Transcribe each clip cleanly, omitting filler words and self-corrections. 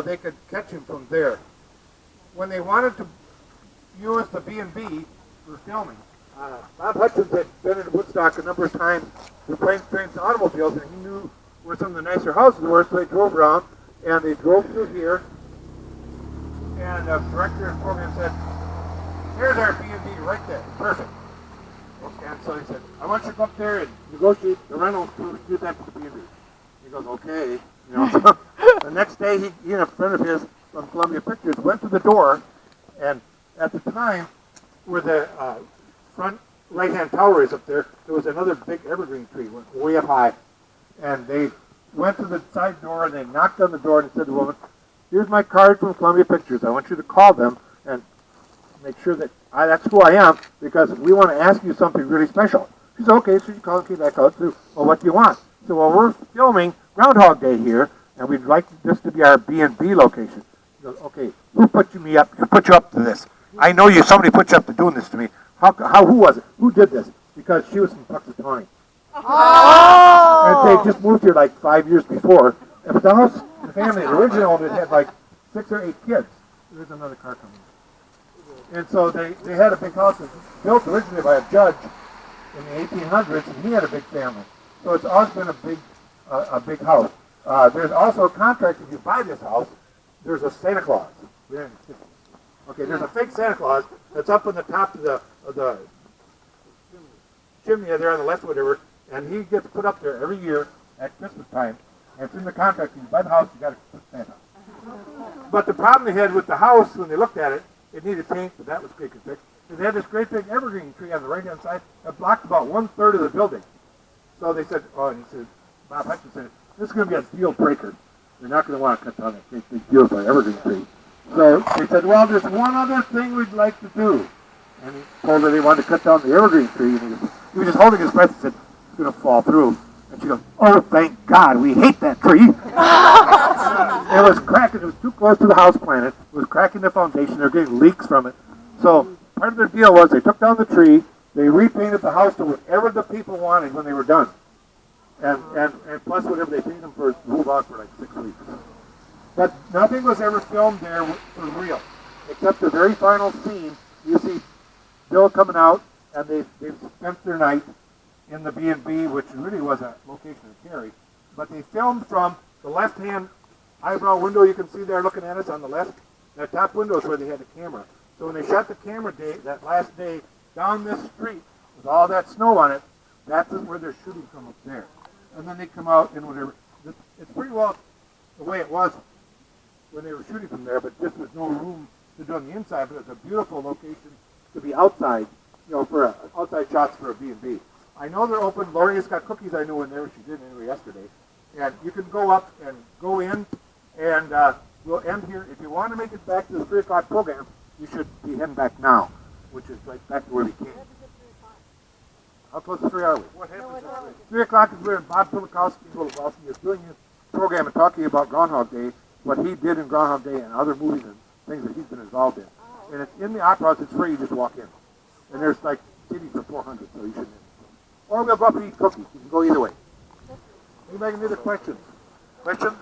they could catch him from there. When they wanted to use the B&B for filming, Bob Hutchins had been in Woodstock a number of times with planes, trains, and automobiles, and he knew where some of the nicer houses were, so they drove around, and they drove through here, and the director of the program said, "Here's our B&B right there, perfect." And so he said, "I want you to go up there and negotiate the rental to do that to the B&B." He goes, "Okay." You know, so the next day, he and a friend of his from Columbia Pictures went to the door, and at the time, where the front right-hand tower is up there, there was another big evergreen tree, went way up high. And they went to the side door, and they knocked on the door and said to the woman, "Here's my card from Columbia Pictures. I want you to call them and make sure that that's who I am, because we want to ask you something really special." She said, "Okay." So she called and came back out. So, "Well, what do you want?" So, "Well, we're filming Groundhog Day here, and we'd like this to be our B&B location." He goes, "Okay, who put you up to this? I know you. Somebody put you up to doing this to me. Who was it? Who did this?" Because she was from Puxatawny. Oh! And they just moved here like 5 years before. But the house, the family that originally owned it had like 6 or 8 kids. There's another car coming. And so they had a big house that was built originally by a judge in the 1800s, and he had a big family. So it's always been a big house. There's also a contract if you buy this house. There's a Santa Claus. Okay, there's a fake Santa Claus that's up on the top of the chimney there on the left, whatever, and he gets put up there every year at Christmas time. And it's in the contract. If you buy the house, you got to put Santa. But the problem they had with the house when they looked at it, it needed paint, but that was quick and fixed. They had this great big evergreen tree on the right-hand side that blocked about 1/3 of the building. So they said, and he said, Bob Hutchins said, "This is going to be a deal breaker. You're not going to want to cut down that great big beautiful evergreen tree." So they said, "Well, there's one other thing we'd like to do." And he told her they wanted to cut down the evergreen tree, and he was just holding his breath and said, "It's going to fall through." And she goes, "Oh, thank God, we hate that tree." It was cracking. It was too close to the house planet. It was cracking the foundation. They were getting leaks from it. So part of their deal was they took down the tree, they repainted the house to whatever the people wanted when they were done. And plus whatever they paid them for to move out for like 6 weeks. But nothing was ever filmed there for real, except the very final scene. You see Bill coming out, and they've spent their night in the B&B, which really was a location of Terry. But they filmed from the left-hand eyebrow window you can see there looking at us on the left. That top window is where they had the camera. So when they shot the camera day, that last day, down this street with all that snow on it, that's where they're shooting from up there. And then they come out and whatever. It's pretty well the way it was when they were shooting from there, but just there's no room to do on the inside. But it's a beautiful location to be outside, for outside shots for a B&B. I know they're open. Lori has got cookies, I know, in there. She did anyway yesterday. And you can go up and go in, and we'll end here. If you want to make it back to the 3 o'clock program, you should be heading back now, which is right back to where we came. How close to 3 are we? What happens at 3? 3 o'clock is where Bob Pilakowski is doing his program and talking about Groundhog Day, what he did in Groundhog Day and other movies and things that he's been involved in. And it's in the Opera House. It's free. You just walk in. And there's like seating for 400, so you shouldn't. Or we'll go up and eat cookies. You can go either way. Anybody have any other questions? Question?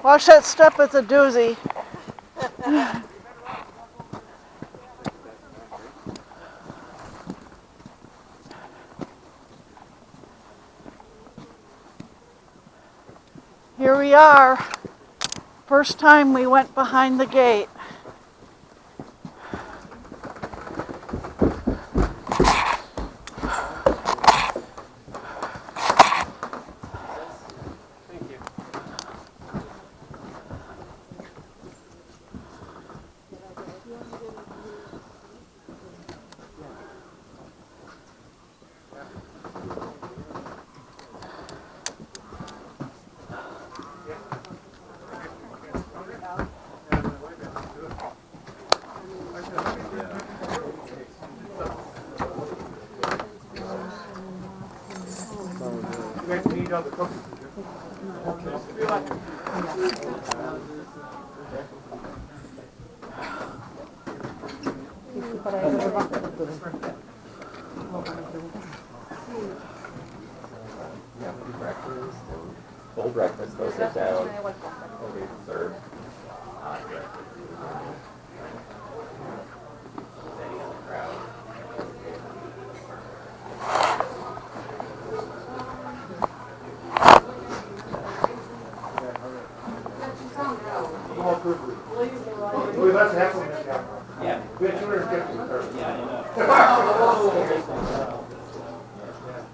Watch that step, it's a doozy. Here we are. First time we went behind the gate. know the cookies. Yeah, we do breakfast and full breakfast, they'll sit down, they'll be served hot breakfast. Depending on the crowd. We let's have some this guy. Yeah. We had 250 or 30. Yeah, I know.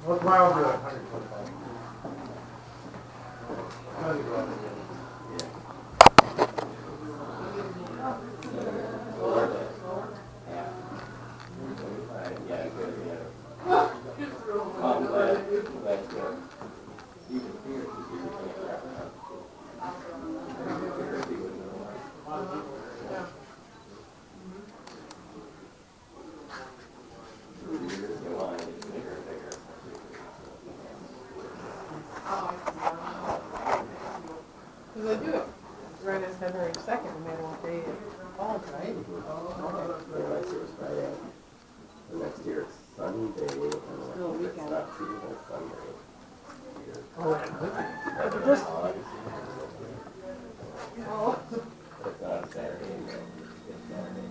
What's wrong with 125? Yeah, good, yeah. I'm glad it's good. Even here, you can't wrap it up. Because they do it right as February 2nd, no matter what day it falls, right? Last year was Friday. The next year it's Sunday. Still a It's weekend. not Tuesday, it's Sunday. Oh, This. oh. It's not Saturday. It's Saturday.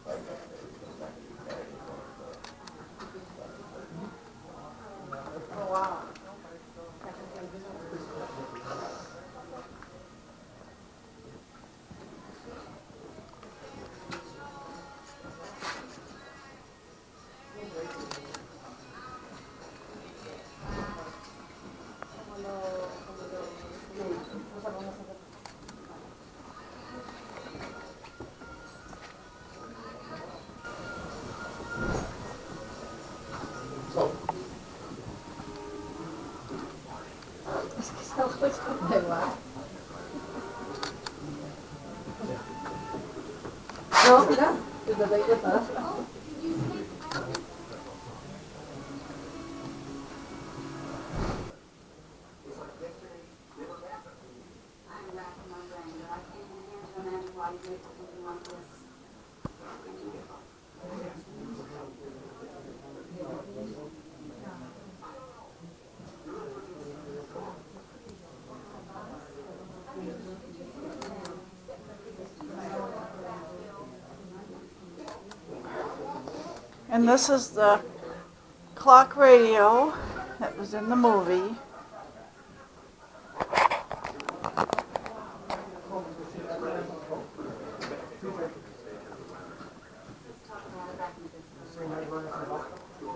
Like next day, it's not gonna be Saturday. Oh, wow. No, no, because they did that. And this is the clock radio that was in the movie.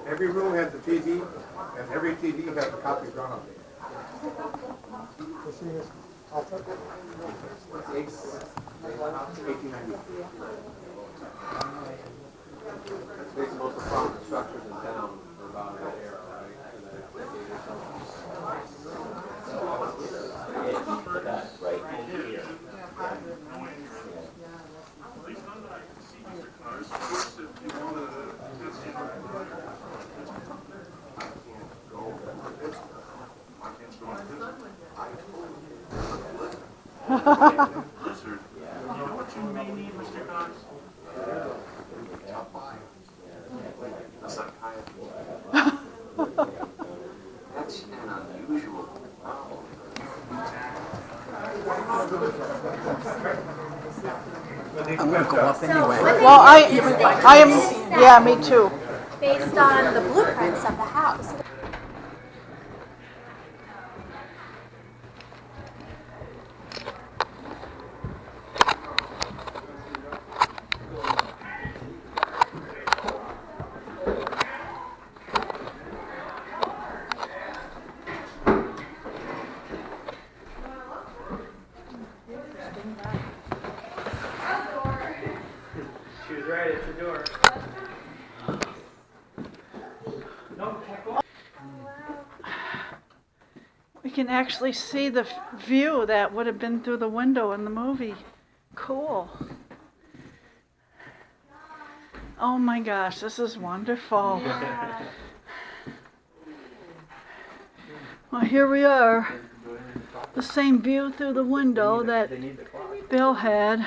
Every room has a TV, and every TV has a copy of Groundhog Day. It's 1890. Makes most of the prominent structures in town are about that era, right? But that's right here. That's an unusual. I'm gonna go up anyway. Well, I am, yeah, me too. Based on the blueprints of the house. She was right, it's a door. We can actually see the view that would have been through the window in the movie. Cool. Oh my gosh, this is wonderful. Well, here we are. The same view through the window that They need the clock. Bill had.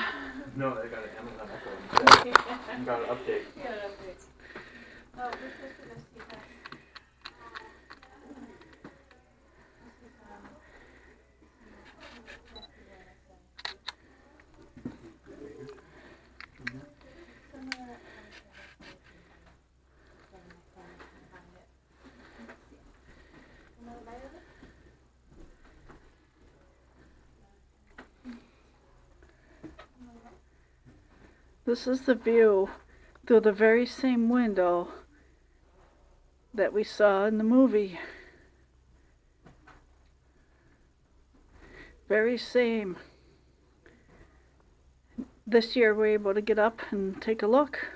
No, they got an Amazon Echo. You got an update. This is the view through the very same window that we saw in the movie. Very same. This year we're able to get up and take a look.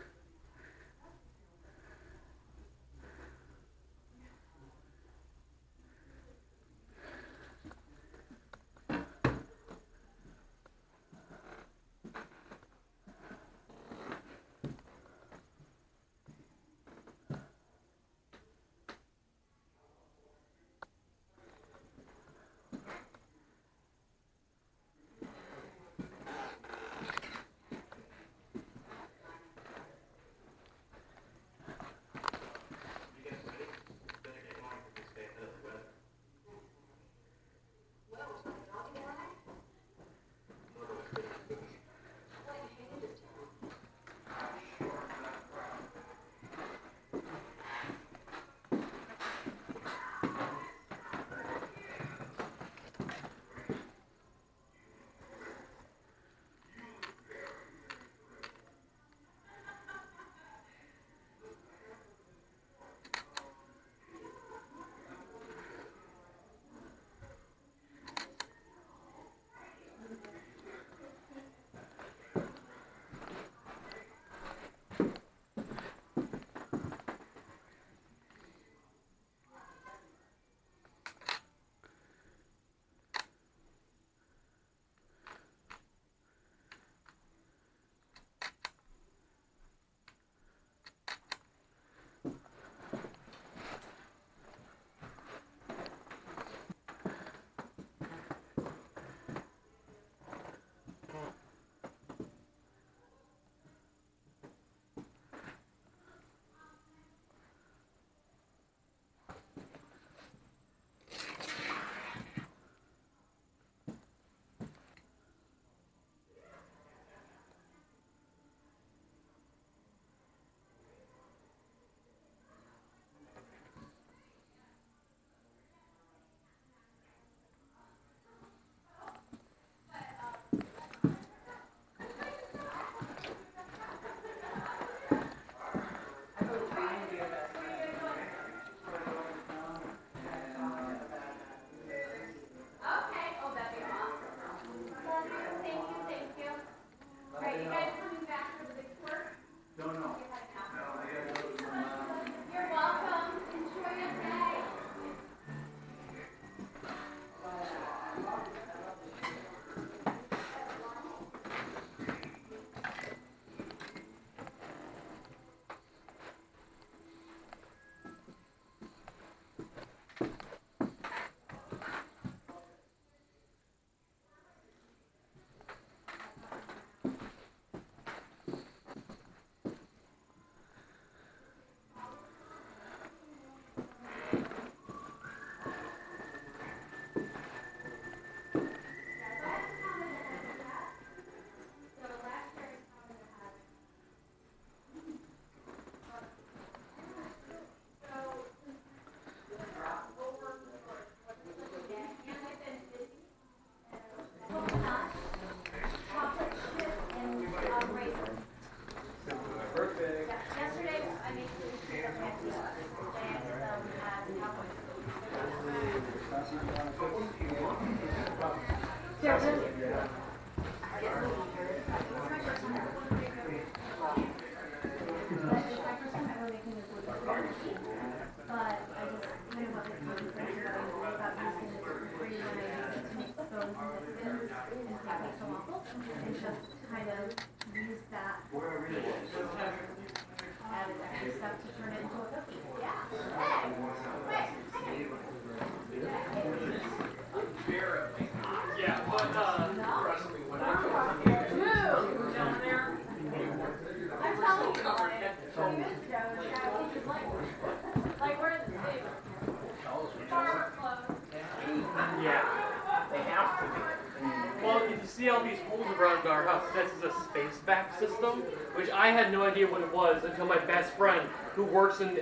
see all these holes around our house. This is a space vac system, which I had no idea what it was until my best friend, who works in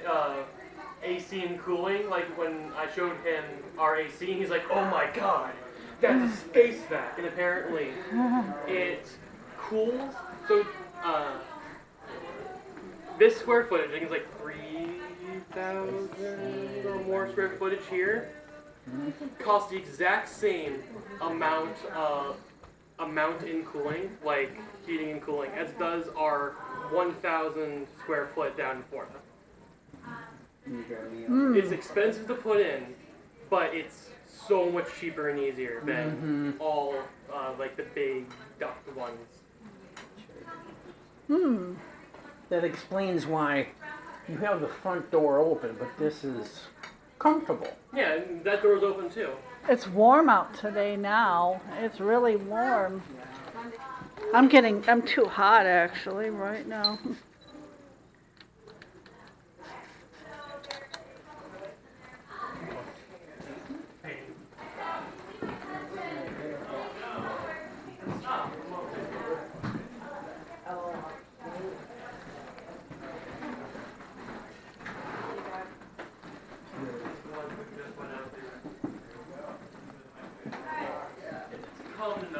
AC and cooling, like when I showed him our AC, and he's like, "Oh my god, that's a space vac!" And apparently, it cools. So this square footage, I think it's like 3,000 or more square footage here, costs the exact same amount in cooling, like heating and cooling, as does our 1,000 square foot down in Florida. It's expensive to put in, but it's so much cheaper and easier than all like the big duct ones. That explains why you have the front door open, but this is comfortable. Yeah, and that door's open too. It's warm out today now. It's really warm. I'm too hot actually right now.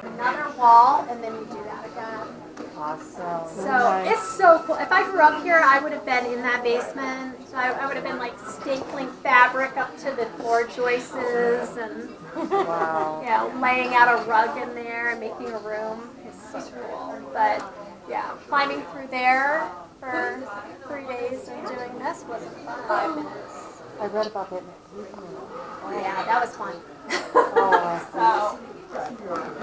Another wall, and then you do that again. Awesome. So it's so cool. If I grew up here, I would have been in that basement. So I would have been like stapling fabric up to the floor joists and Wow. laying out a rug in there and making a room. It's so cool. But yeah, climbing through there for 3 days and doing this wasn't fun. 5 minutes. I read about that. Yeah, that was fun. Oh, So.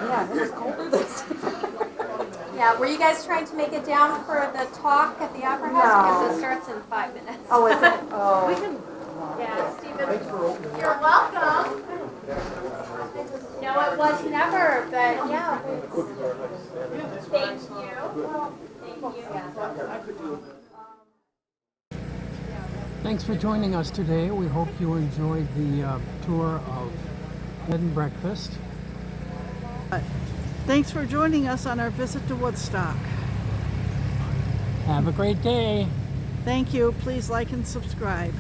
yeah, it was colder this. Yeah, were you guys trying to make it down for the talk at the Opera House? Because it starts in 5 minutes. Oh, is it? Oh. Yeah, Stephen, you're welcome. No, it was never, but yeah. Thank you. Thank you. Thanks for joining us today. We hope you enjoyed the tour of Bed and Breakfast. Thanks for joining us on our visit to Woodstock. Have a great day. Thank you. Please like and subscribe.